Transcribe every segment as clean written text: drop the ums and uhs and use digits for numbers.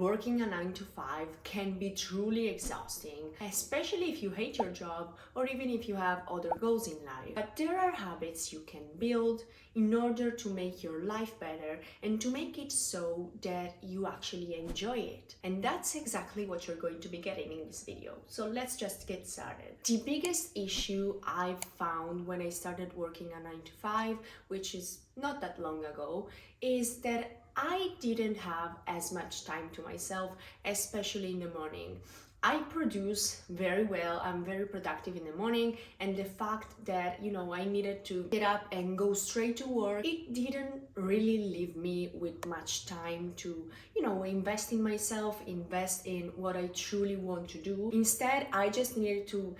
Working a 9 to 5 can be truly exhausting, especially if you hate your job or even if you have other goals in life. But there are habits you can build in order to make your life better and to make it so that you actually enjoy it. And that's exactly what you're going to be getting in this video. So let's just get started. The biggest issue I've found when I started working a 9 to 5, which is not that long ago, is that I didn't have as much time to myself, especially in the morning. I produce very well, I'm very productive in the morning, and the fact that, I needed to get up and go straight to work, it didn't really leave me with much time to, invest in myself, invest in what I truly want to do. Instead, I just needed to,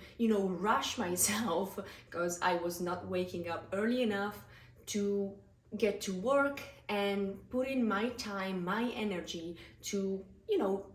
rush myself because I was not waking up early enough to get to work and put in my time, my energy to,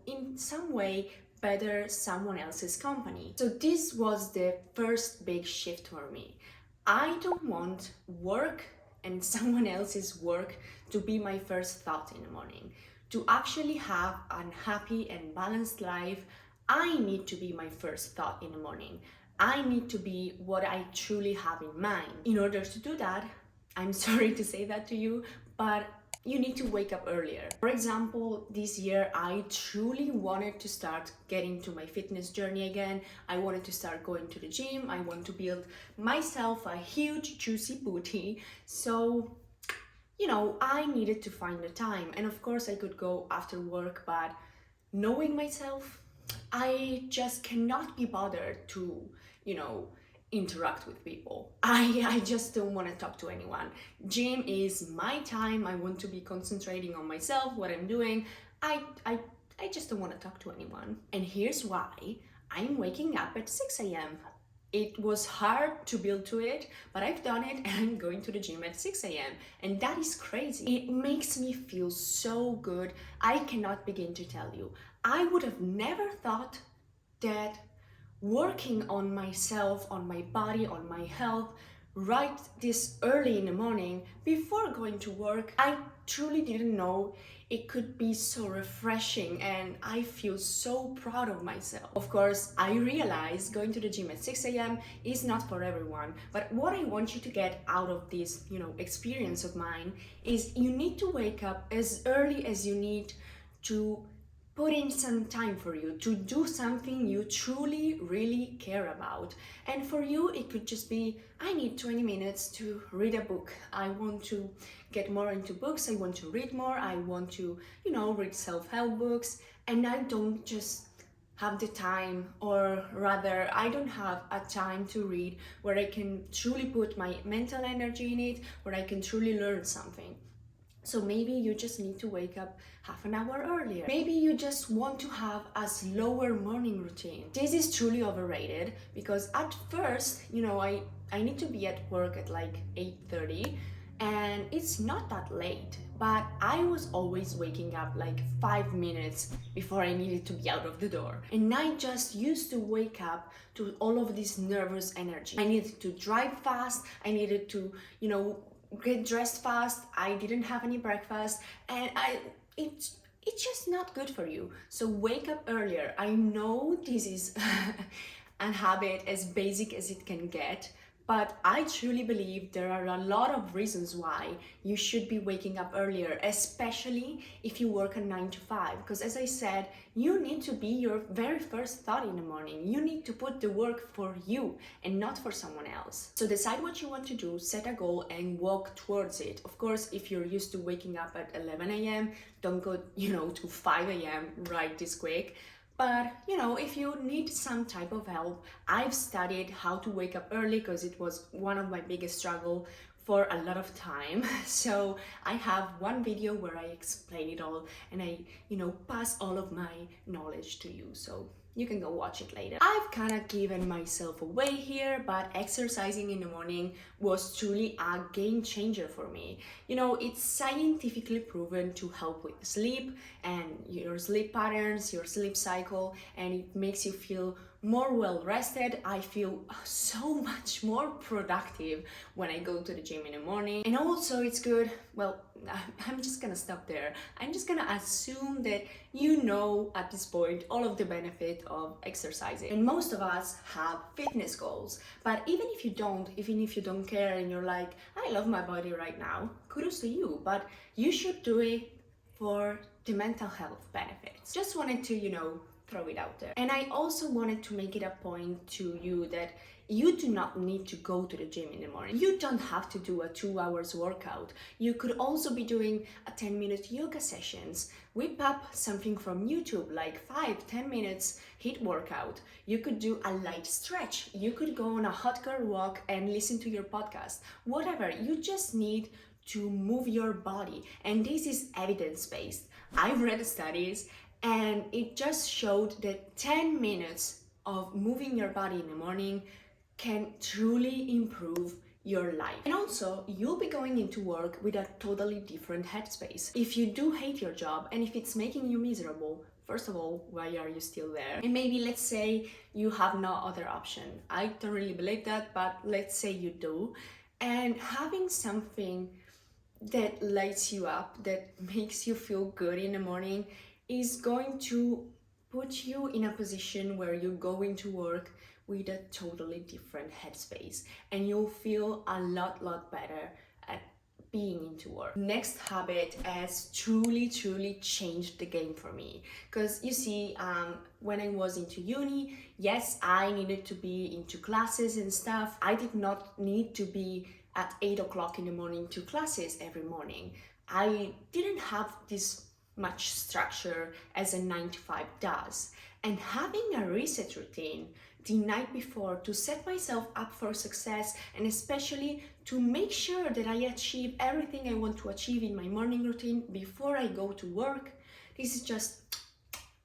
in some way better someone else's company. So this was the first big shift for me. I don't want work and someone else's work to be my first thought in the morning. To actually have a happy and balanced life, I need to be my first thought in the morning. I need to be what I truly have in mind. In order to do that, I'm sorry to say that to you, but you need to wake up earlier. For example, this year I truly wanted to start getting to my fitness journey again. I wanted to start going to the gym. I want to build myself a huge juicy booty. So, I needed to find the time. And of course I could go after work, but knowing myself, I just cannot be bothered to, interact with people. I just don't want to talk to anyone. Gym is my time. I want to be concentrating on myself, what I'm doing. I just don't want to talk to anyone. And here's why. I'm waking up at 6 a.m. It was hard to build to it, but I've done it and I'm going to the gym at 6 a.m. And that is crazy. It makes me feel so good. I cannot begin to tell you. I would have never thought that working on myself, on my body, on my health, right this early in the morning before going to work, I truly didn't know it could be so refreshing, and I feel so proud of myself. Of course, I realize going to the gym at 6 a.m. is not for everyone, but what I want you to get out of this, experience of mine is you need to wake up as early as you need to put in some time for you to do something you truly really care about. And for you, it could just be, I need 20 minutes to read a book. I want to get more into books. I want to read more. I want to, read self-help books. And I don't just have the time, or rather, I don't have a time to read where I can truly put my mental energy in it, where I can truly learn something. So maybe you just need to wake up half an hour earlier. Maybe you just want to have a slower morning routine. This is truly overrated because at first, I need to be at work at like 8:30 and it's not that late, but I was always waking up like 5 minutes before I needed to be out of the door. And I just used to wake up to all of this nervous energy. I needed to drive fast. I needed to, get dressed fast. I didn't have any breakfast, and it's just not good for you. So wake up earlier. I know this is a habit as basic as it can get, but I truly believe there are a lot of reasons why you should be waking up earlier, especially if you work a 9 to 5. Because as I said, you need to be your very first thought in the morning. You need to put the work for you and not for someone else. So decide what you want to do, set a goal and walk towards it. Of course, if you're used to waking up at 11 a.m., don't go, to 5 a.m. right this quick. But, if you need some type of help, I've studied how to wake up early because it was one of my biggest struggle for a lot of time. So I have one video where I explain it all and I, pass all of my knowledge to you. So you can go watch it later. I've kind of given myself away here, but exercising in the morning was truly a game changer for me. It's scientifically proven to help with sleep and your sleep patterns, your sleep cycle, and it makes you feel more well rested. I feel so much more productive when I go to the gym in the morning. And also it's good, well, I'm just gonna stop there. I'm just gonna assume that you know at this point all of the benefit of exercising. And most of us have fitness goals, but even if you don't care and you're like, I love my body right now, kudos to you, but you should do it for the mental health benefits. Just wanted to, throw it out there. And I also wanted to make it a point to you that you do not need to go to the gym in the morning. You don't have to do a 2 hours workout. You could also be doing a 10-minute yoga sessions. Whip up something from YouTube, like 5-10 minutes HIIT workout. You could do a light stretch. You could go on a hot girl walk and listen to your podcast. Whatever, you just need to move your body. And this is evidence-based. I've read studies and it just showed that 10 minutes of moving your body in the morning can truly improve your life. And also, you'll be going into work with a totally different headspace. If you do hate your job and if it's making you miserable, first of all, why are you still there? And maybe let's say you have no other option. I don't really believe that, but let's say you do. And having something that lights you up, that makes you feel good in the morning, is going to put you in a position where you go into work with a totally different headspace and you'll feel a lot better at being into work. Next habit has truly changed the game for me, because you see, when I was into uni, yes, I needed to be into classes and stuff. I did not need to be at 8 o'clock in the morning to classes every morning. I didn't have this much structure as a 9 to 5 does. And having a reset routine the night before to set myself up for success, and especially to make sure that I achieve everything I want to achieve in my morning routine before I go to work, this is just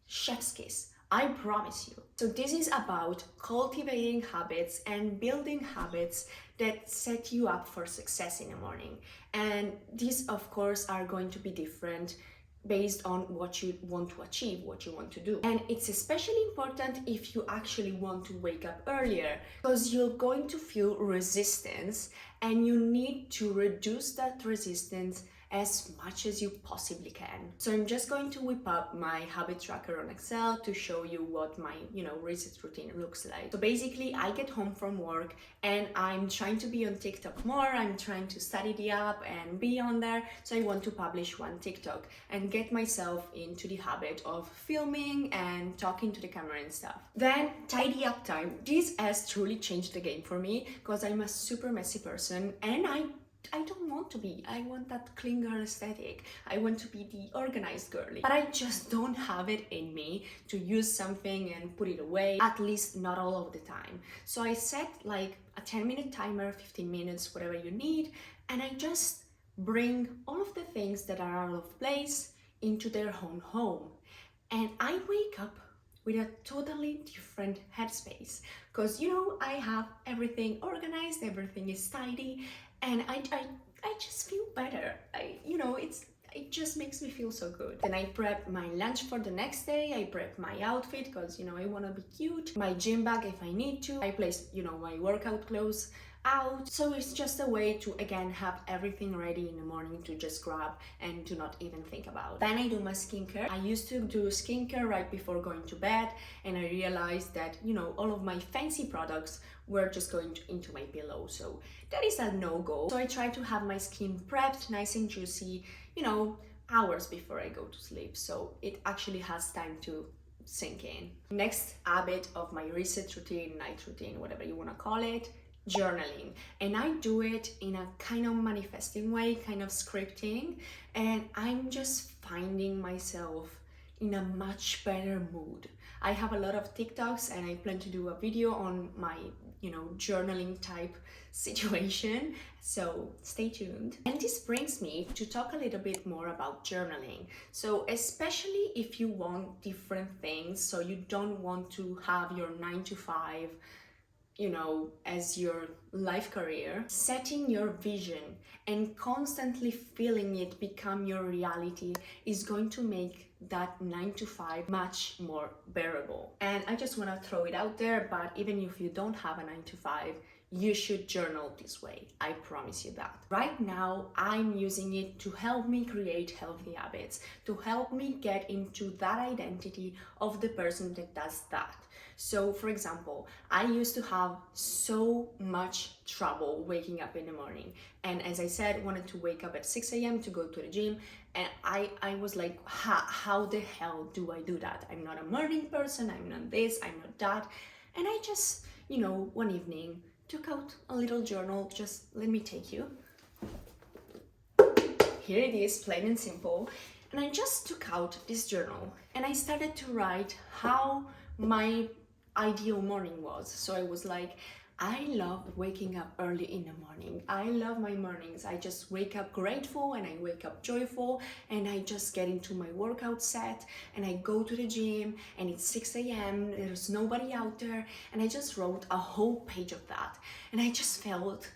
chef's kiss. I promise you. So this is about cultivating habits and building habits that set you up for success in the morning. And these, of course, are going to be different based on what you want to achieve, what you want to do. And it's especially important if you actually want to wake up earlier, because you're going to feel resistance and you need to reduce that resistance as much as you possibly can. So I'm just going to whip up my habit tracker on Excel to show you what my, reset routine looks like. So basically, I get home from work and I'm trying to be on TikTok more. I'm trying to study the app and be on there. So I want to publish one TikTok and get myself into the habit of filming and talking to the camera and stuff. Then tidy up time. This has truly changed the game for me, because I'm a super messy person and I don't want to be. I want that clean girl aesthetic. I want to be the organized girly. But I just don't have it in me to use something and put it away, at least not all of the time. So I set like a 10-minute timer, 15 minutes, whatever you need, and I just bring all of the things that are out of place into their own home. And I wake up with a totally different headspace, because I have everything organized, everything is tidy, and I just feel better. It just makes me feel so good. Then I prep my lunch for the next day. I prep my outfit because I want to be cute. My gym bag if I need to. I place my workout clothes out. So it's just a way to again have everything ready in the morning to just grab and to not even think about. Then I do my skincare. I used to do skincare right before going to bed, and I realized that all of my fancy products were just going into my pillow, so that is a no-go. So I try to have my skin prepped nice and juicy hours before I go to sleep, so it actually has time to sink in. Next habit of my reset routine, night routine, whatever you want to call it, journaling. And I do it in a kind of manifesting way, kind of scripting, and I'm just finding myself in a much better mood. I have a lot of TikToks and I plan to do a video on my journaling type situation, so stay tuned. And this brings me to talk a little bit more about journaling. So especially if you want different things, so you don't want to have your 9 to 5 as your life career, setting your vision and constantly feeling it become your reality is going to make that 9 to 5 much more bearable. And I just want to throw it out there, but even if you don't have a 9 to 5, you should journal this way. I promise you that. Right now, I'm using it to help me create healthy habits, to help me get into that identity of the person that does that. So, for example, I used to have so much trouble waking up in the morning. And as I said, wanted to wake up at 6 a.m. to go to the gym. And I was like, how the hell do I do that? I'm not a morning person, I'm not this, I'm not that. And I just, one evening took out a little journal. Just let me take you. Here it is, plain and simple. And I just took out this journal and I started to write how my ideal morning was. So I was like, I love waking up early in the morning. I love my mornings. I just wake up grateful and I wake up joyful and I just get into my workout set and I go to the gym and it's 6 a.m. There's nobody out there, and I just wrote a whole page of that. And I just felt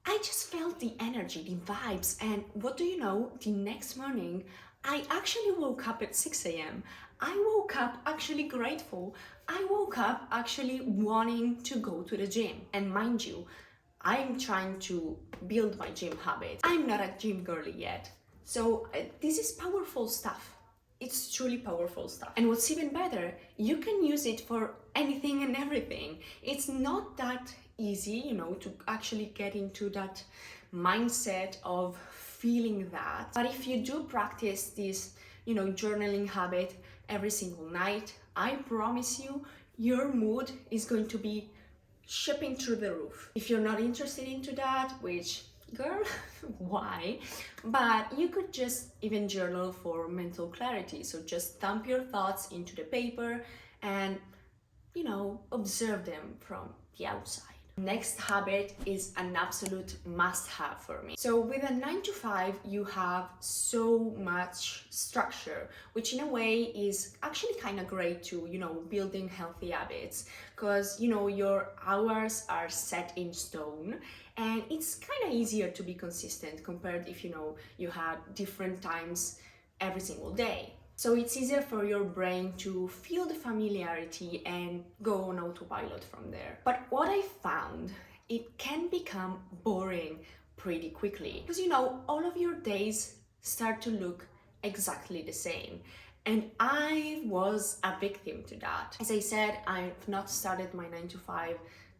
the energy, the vibes. And what do you know? The next morning, I actually woke up at 6 a.m. I woke up actually grateful. I woke up actually wanting to go to the gym. And mind you, I'm trying to build my gym habit. I'm not a gym girly yet. So this is powerful stuff. It's truly powerful stuff. And what's even better, you can use it for anything and everything. It's not that easy, to actually get into that mindset of feeling that. But if you do practice this, journaling habit every single night, I promise you, your mood is going to be shipping through the roof. If you're not interested into that, which, girl, why? But you could just even journal for mental clarity. So just dump your thoughts into the paper and, observe them from the outside. Next habit is an absolute must-have for me. So with a 9 to 5, you have so much structure, which in a way is actually kind of great to, building healthy habits, because, your hours are set in stone and it's kind of easier to be consistent compared if, you had different times every single day. So it's easier for your brain to feel the familiarity and go on autopilot from there. But what I found, it can become boring pretty quickly because all of your days start to look exactly the same. And I was a victim to that. As I said, I've not started my 9 to 5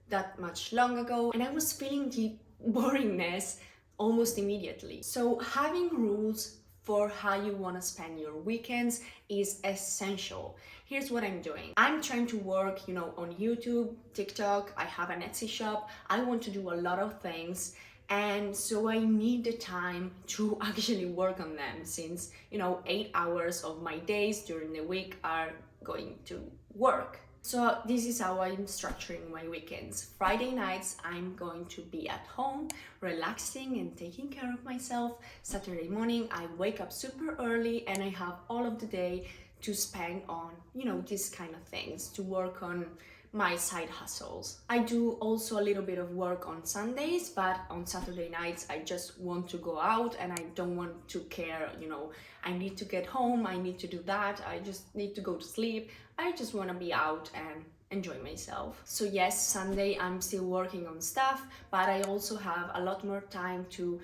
that much long ago, and I was feeling the boringness almost immediately. So having rules for how you want to spend your weekends is essential. Here's what I'm doing. I'm trying to work, on YouTube, TikTok. I have an Etsy shop. I want to do a lot of things. And so I need the time to actually work on them since, 8 hours of my days during the week are going to work. So this is how I'm structuring my weekends. Friday nights, I'm going to be at home, relaxing and taking care of myself. Saturday morning, I wake up super early and I have all of the day to spend on, these kind of things, to work on my side hustles. I do also a little bit of work on Sundays, but on Saturday nights, I just want to go out and I don't want to care, I need to get home, I need to do that, I just need to go to sleep. I just want to be out and enjoy myself. So yes, Sunday I'm still working on stuff, but I also have a lot more time to,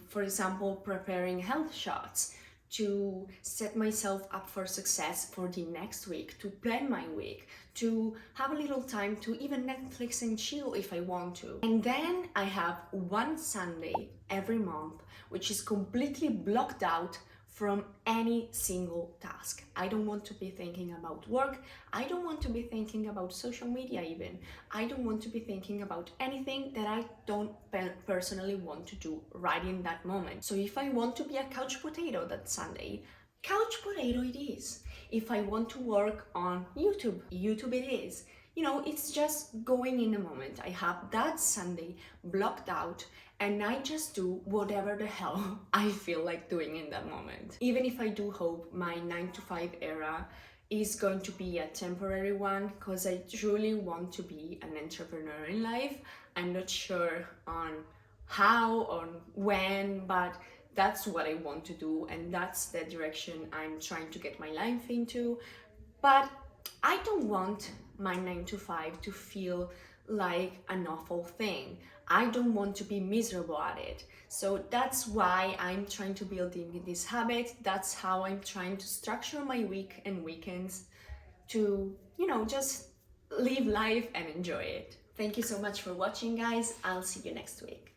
for example, preparing health shots, to set myself up for success for the next week, to plan my week, to have a little time to even Netflix and chill if I want to. And then I have one Sunday every month, which is completely blocked out from any single task. I don't want to be thinking about work. I don't want to be thinking about social media even. I don't want to be thinking about anything that I don't personally want to do right in that moment. So if I want to be a couch potato that Sunday, couch potato it is. If I want to work on YouTube, YouTube it is. It's just going in the moment. I have that Sunday blocked out and I just do whatever the hell I feel like doing in that moment. Even if I do hope my 9 to 5 era is going to be a temporary one, because I truly want to be an entrepreneur in life. I'm not sure on how or when, but that's what I want to do and that's the direction I'm trying to get my life into. But I don't want my 9 to 5 to feel like an awful thing. I don't want to be miserable at it. So that's why I'm trying to build in this habit. That's how I'm trying to structure my week and weekends to, just live life and enjoy it. Thank you so much for watching, guys. I'll see you next week.